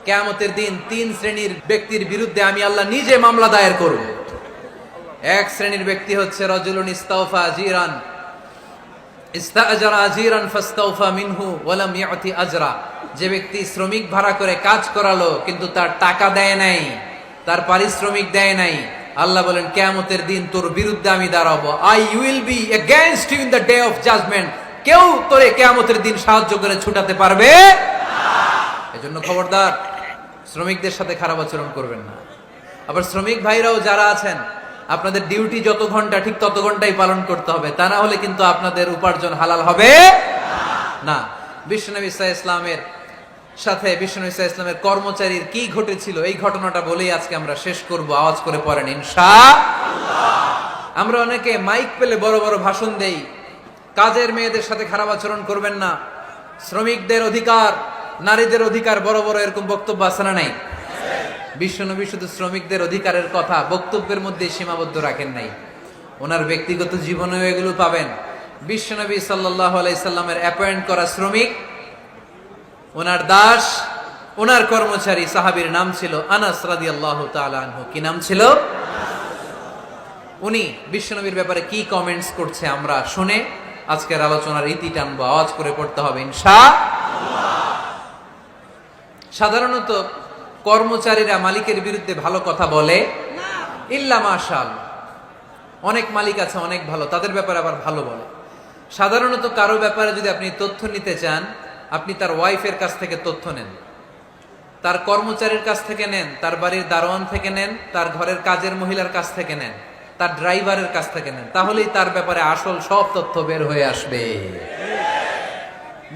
কিয়ামতের দিন তিন শ্রেণীর ব্যক্তির বিরুদ্ধে আমি আল্লাহ নিজে মামলা দায়ের করব। এক শ্রেণীর ব্যক্তি হচ্ছে রাজুলুন ইস্তাওফা জিরান ইস্তাআজারা আজিরান ফাস্তাওফা মিনহু ওয়া লাম ইয়াতি আজরা, যে ব্যক্তি শ্রমিক ভাড়া করে কাজ করালো কিন্তু তার টাকা দেয় নাই, তার পারিশ্রমিক দেয় নাই, আল্লাহ বলেন কিয়ামতের দিন তোর বিরুদ্ধে আমি দাঁড়াবো। I will be against you in the day of judgment. কেউ তোরে কিয়ামতের দিন সাহায্য করে ছুটাতে পারবে না। এজন্য খবরদার, শ্রমিকদের সাথে খারাপ আচরণ করবেন না। আবার শ্রমিক ভাইরাও যারা আছেন, আপনাদের ডিউটি যত ঘন্টা ঠিক তত ঘন্টাই পালন করতে হবে, তা না হলে কিন্তু আপনাদের উপার্জন হালাল হবে না। বিশ্বনবী সাল্লাল্লাহু আলাইহি ইসলামের সাথে বিশ্বনবী সাল্লাল্লাহু আলাইহি ইসলামের কর্মচারীর কি ঘটেছিল এই ঘটনাটা বলেই আজকে আমরা শেষ করব। আওয়াজ করে পড়েন ইনশাআল্লাহ। আমরা অনেকে মাইক পেলে বড় বড় ভাষণ দেই, কাজের মেয়েদের সাথে খারাপ আচরণ করবেন না, শ্রমিকদের অধিকার, নারীদের অধিকার, বড় বড় এরকম বক্তব্য আছে না নাই? বিশ্বনবী শুধু শ্রমিকদের অধিকারের কথা বক্তব্যের মধ্যে সীমাবদ্ধ রাখেন নাই, ওনার ব্যক্তিগত জীবনেও এগুলো পাবেন। বিশ্বনবী সাল্লাল্লাহু আলাইহি সাল্লামের অ্যাপয়েন্ট করা শ্রমিক, ওনার দাস, ওনার কর্মচারী সাহাবীর নাম ছিল আনাস রাদিয়াল্লাহু তাআলা আনহু। কি নাম ছিল? উনি বিশ্বনবীর ব্যাপারে কি কমেন্টস করছে আমরা শুনে আজকের আলোচনার ইতি টানবো। আওয়াজ করে পড়তে হবে ইনশাআল্লাহ। সাধারণত কর্মচারীরা মালিকের বিরুদ্ধে ভালো কথা বলে ইল্লা মাশাআল্লাহ। অনেক মালিক আছে অনেক ভালো, তাদের ব্যাপারে আবার ভালো বলে। সাধারণত কারো ব্যাপারে যদি আপনি তথ্য নিতে চান, আপনি তার ওয়াইফের কাছ থেকে তথ্য নেন, তার কর্মচারীর কাছ থেকে নেন, তার বাড়ির দারোয়ান থেকে নেন, তার ঘরের কাজের মহিলার কাছ থেকে নেন, তার ড্রাইভারের কাছ থেকে নেন, তাহলেই তার ব্যাপারে আসল সব তথ্য বের হয়ে আসবে।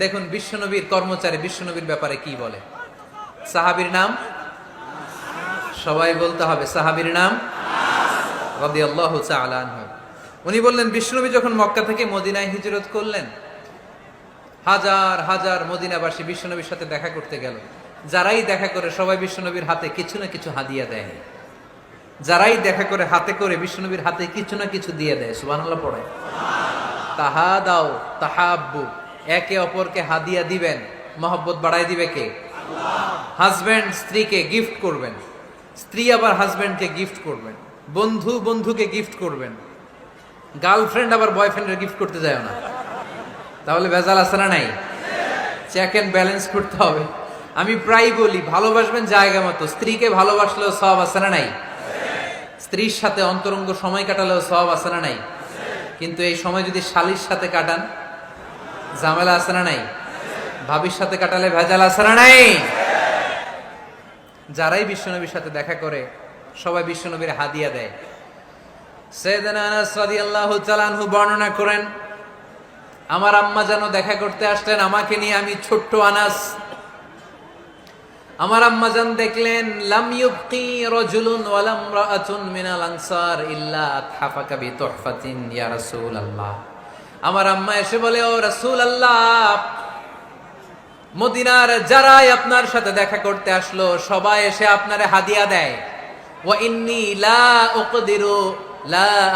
দেখুন বিশ্বনবীর কর্মচারী বিশ্বনবীর ব্যাপারে কি বলে। সাহাবীর নাম সবাই বলতে হবে, সাহাবীর নাম রাদিয়াল্লাহু তাআলা আনহু। উনি বললেন বিশ্বনবী যখন মক্কা থেকে মদিনায় হিজরত করলেন, হাজার হাজার মদিনাবাসী বিশ্বনবীর সাথে দেখা করতে গেল। যারাই দেখা করে সবাই বিশ্বনবীর হাতে কিছু না কিছু হাদিয়া দেয়, যারাই দেখা করে হাতে করে বিশ্বনবীর হাতে কিছু না কিছু দিয়ে দেয়। সুবহানাল্লাহ পড়ে। তাহাদাও তাহাব্বু, একে অপরকে হাদিয়া দিবেন, মহব্বত বাড়ায় দিবে কে? হাজব্যান্ড স্ত্রীকে গিফট করবেন, স্ত্রী আবার হাজব্যান্ডকে গিফট করবেন, বন্ধু বন্ধুকে গিফট করবেন, গার্লফ্রেন্ড আবার বয়ফ্রেন্ডের গিফট করতে যায় না, তাহলে ভেজাল আছে না নাই? চেক এন্ড ব্যালেন্স করতে হবে। আমি প্রায় বলি ভালোবাসবেন জায়গা মতো, স্ত্রীকে ভালোবাসলেও সওয়াব আছে না নাই? স্ত্রীর সাথে অন্তরঙ্গ সময় কাটালেও সওয়াব আছে না নাই? কিন্তু এই সময় যদি শালীর সাথে কাটান, ঝামেলা আছে না নাই? ভাবির সাথে কাটালে ভেজাল আছে না নাই? যারাই বিশ্বনবীর সাথে দেখা করে সবাই বিশ্বনবীর হাদিয়া দেয়। সাইয়েদনা আনাস রাদিয়াল্লাহু তাআলা আনহু বর্ণনা করেন, আমার আম্মা যেন দেখা করতে আসলেন আমাকে নিয়ে, আমি ছোট্ট আনাস। আমার আম্মা জান দেখলেন লাম ইউবকি রাজুলুন ওয়া লাম রাআতুন মিনাল আনসার ইল্লা আতহাফাকা বিতুহফাতিন ইয়া রাসূলুল্লাহ। আমার আম্মা এসে বলে, ও রাসূলুল্লাহ, মদিনার যারাই আপনার সাথে দেখা করতে আসলো সবাই এসে আপনারে হাদিয়া দেয়। ওয়া ইন্নী লা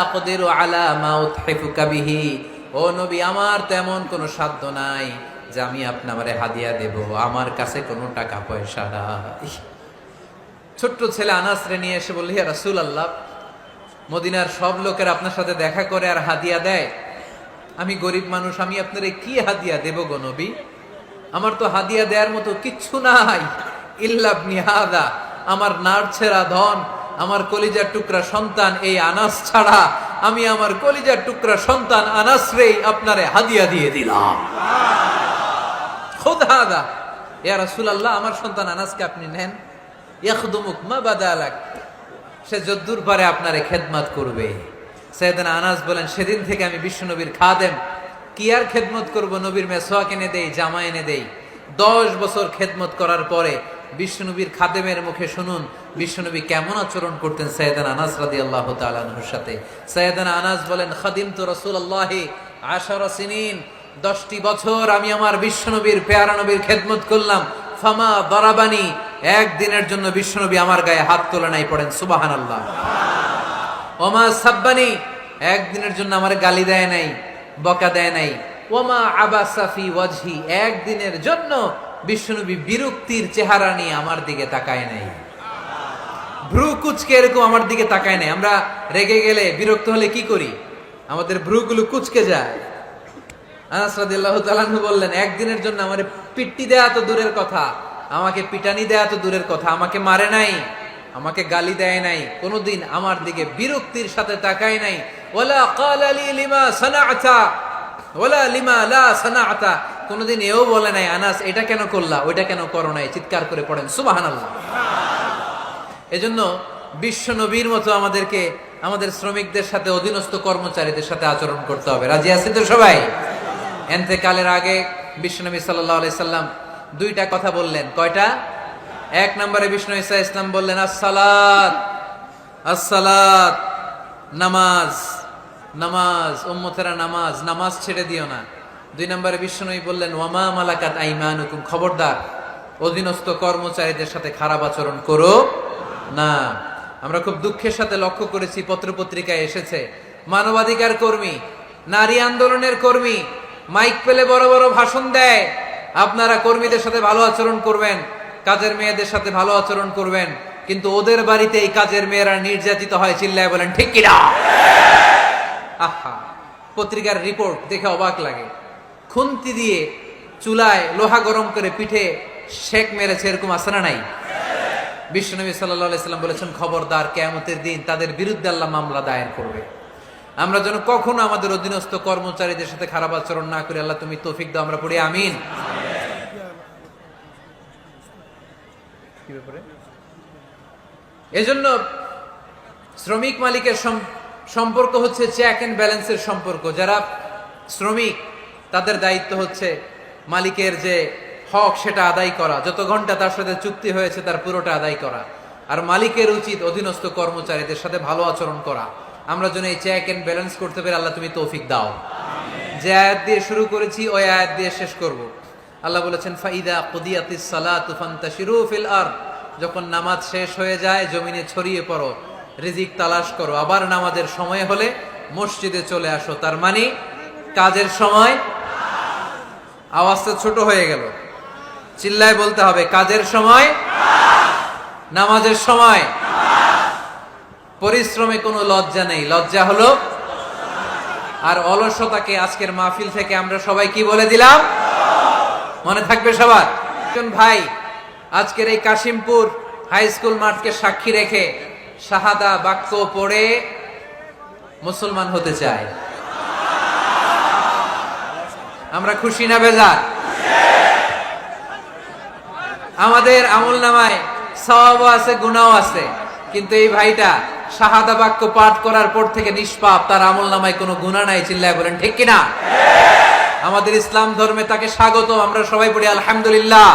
আকদিরু আলা মা উতহিফুকা বিহি। ও নবী, আমার তেমন কোনো সাধ্য নাই যে আমি আপনারে হাদিয়া দেব, আমার কাছে কোনো টাকা পয়সা নাই। ছোট্ট ছেলে আনাস রে নিয়ে এসে বলল, ইয়া রাসূলুল্লাহ, মদিনার সব লোকের আপনার সাথে দেখা করে আর হাদিয়া দেয়, আমি গরিব মানুষ, আমি আপনারে কি হাদিয়া দেব গো নবী? আমার তো হাদিয়া দেওয়ার মতো কিচ্ছু নাই। ইল্লা ইবনি হাদা, আমার নাড়ছেরা ধন, আমার কলিজার টুকরা সন্তান এই আনাস ছাড়া আমি আমার কলিজার টুকরা সন্তান আনাস রেই আপনারে হাদিয়া দিয়ে দিলাম। খুদ হাদা ইয়া রাসূলুল্লাহ, আমার সন্তান আনাসকে আপনি নেন। ইয়াখদুমুক মা বাদালাক, সে যদ্দুর পারে আপনারে খেদমত করবে। সাইয়েদনা আনাস বলেন, সেদিন থেকে আমি বিশ্বনবীর খাদেম। কি আর খেদমত করব, নবীর মেসওয়াক এনে দেই, জামা এনে দেই। 10 বছর খেদমত করার পরে বিশ্বনবীর খাদেমের মুখে শুনুন বিশ্বনবী কেমন আচরণ করতেন সাইয়েদনা আনাস রাদিয়াল্লাহু তাআলা আনহুর সাথে। সাইয়েদনা আনাস বলেন, খাদিমতু রাসূলুল্লাহি 10 সিনিন, 10টি বছর আমি আমার বিশ্বনবীর পেয়ারা নবীর খেদমত করলাম। ফামা দারাবানি, একদিনের জন্য বিশ্বনবী আমার গায়ে হাত তোলে নাই। পড়েন সুবহানাল্লাহ। ওমা সাব্বানি, একদিনের জন্য আমার গালি দেয় নাই, বকা দেয় নাই। ওমা আবাসা ফি ওয়াজহি, একদিনের জন্য বিশ্বনবী বিরক্তির চেহারা নিয়ে আমার দিকে তাকায় নাই, ভ্রু কুচকে এরকম আমার দিকে তাকায় নাই। আমরা রেগে গেলে বিরক্ত হলে কি করি? আমাদের ভ্রুগুলো কুচকে যায়। আনাস রাদিয়াল্লাহু তাআলা আনহু বললেন, একদিনের জন্য আমারে পিট্টি দেয়া তো দূরের কথা, আমাকে পিটানি দেয়া তো দূরের কথা, আমাকে মারে নাই, আমাকে গালি দেয় নাই, কোনোদিন আমার দিকে বিরক্তির সাথে তাকায় নাই। ওয়ালা ক্বালা লি লিমা সানাআতা ওয়ালা লিমা লা সানাআতা, কোনোদিন এও বলে নাই আনাস এটা কেন করলা, ওইটা কেন করো নাই। চিৎকার করে পড়েন সুবহানাল্লাহ। এজন্য বিশ্ব নবীর মতো আমাদেরকে আমাদের শ্রমিকদের সাথে, অধীনস্থ কর্মচারীদের সাথে আচরণ করতে হবে। রাজি আছি তো সবাই? এন্তেকালের আগে বিশ্বনবী সাল্লাল্লাহু আলাইহি সাল্লাম দুইটা কথা বললেন। কয়টা? এক নম্বরে বিষ্ণু ঈসা ইসলাম বললেন আসসালাত, আসসালাত, নামাজ, নামাজ, উম্মতেরা নামাজ, নামাজ ছেড়ে দিও না। দুই নম্বরে বিষ্ণুই বললেন ওয়ামা মালাকাত আইমানুকুম, খবরদার অধীনস্থ কর্মচারীদের সাথে খারাপ আচরণ করো না। আমরা খুব দুঃখের সাথে লক্ষ্য করেছি, পত্রপত্রিকায় এসেছে, মানবাধিকার কর্মী, নারী আন্দোলনের কর্মী মাইক পেলে বড় বড় ভাষণ দেয়, আপনারা কর্মীদের সাথে ভালো আচরণ করবেন, কাজের মেয়েদের সাথে ভালো আচরণ করবেন, কিন্তু ওদের বাড়িতে এই কাজের মেয়েরা নির্যাতিত হয়। চিল্লায় বলেন ঠিক কিনা? আহা, পত্রিকার রিপোর্ট দেখে অবাক লাগে। খুন্তি দিয়ে চুলায় লোহা গরম করে পিঠে শেক মেরেছে, এরকম আছে না নাই? বিশ্বনবী সাল্লাল্লাহু আলাইহি সাল্লাম বলেছেন খবরদার, কিয়ামতের দিন তাদের বিরুদ্ধে আল্লাহ মামলা দায়ের করবে। আমরা যেন কখনো আমাদের অধীনস্থ কর্মচারীদের সাথে খারাপ আচরণ না করি। আল্লাহ তুমি তৌফিক দাও, আমরা পড়ি আমিন। এজন্য শ্রমিক মালিকের সম্পর্ক হচ্ছে চেক এন্ড ব্যালেন্সের সম্পর্ক। যারা শ্রমিক তাদের দায়িত্ব হচ্ছে মালিকের যে হক সেটা আদায় করা, যত ঘন্টা তার সাথে চুক্তি হয়েছে তার পুরোটা আদায় করা। আর মালিকের উচিত অধীনস্থ কর্মচারীদের সাথে ভালো আচরণ করা। আমরা যেন এই চেক এন্ড ব্যালেন্স করতে পারি, আল্লাহ তুমি তৌফিক দাও। যে আয়াত দিয়ে শুরু করেছি ওই আয়াত দিয়ে শেষ করব। আল্লাহ বলেছেন ফাইদা কুদিয়াতিস সালাতু ফান্তাশিরু ফিল আরদ, যখন নামাজ শেষ হয়ে যায় জমিনে ছড়িয়ে পড়ো, রিজিক তালাশ করো। আবার নামাজের সময় হলে মসজিদে চলে আসো। তার মানে কাজের সময়, আওয়াজটা ছোট হয়ে গেল, চিল্লায় বলতে হবে, কাজের সময়, নামাজের সময়। পরিশ্রমে কোনো লজ্জা নেই, লজ্জা হলো আর অলসতাকে আজকের মাহফিল থেকে আমরা সবাই কি বলে দিলাম? মনে থাকবে সবার। একজন ভাই আজকের এই কাশিমপুর হাই স্কুল মাঠকে সাক্ষী রেখে শাহাদা বাক্য পড়ে মুসলমান হতে চায়। আমরা খুশি না বেজার? আমাদের আমল নামায় সওয়াবও আছে, গুনাহও আছে, কিন্তু এই ভাইটা শাহাদা বাক্য পাঠ করার পর থেকে নিষ্পাপ, তার আমল নামায় কোনো গুনাহ নাই। চিল্লায় বলেন ঠিক কিনা? আমাদের ইসলাম ধর্মে তাকে স্বাগত, আমরা সবাই পড়ি আলহামদুলিল্লাহ।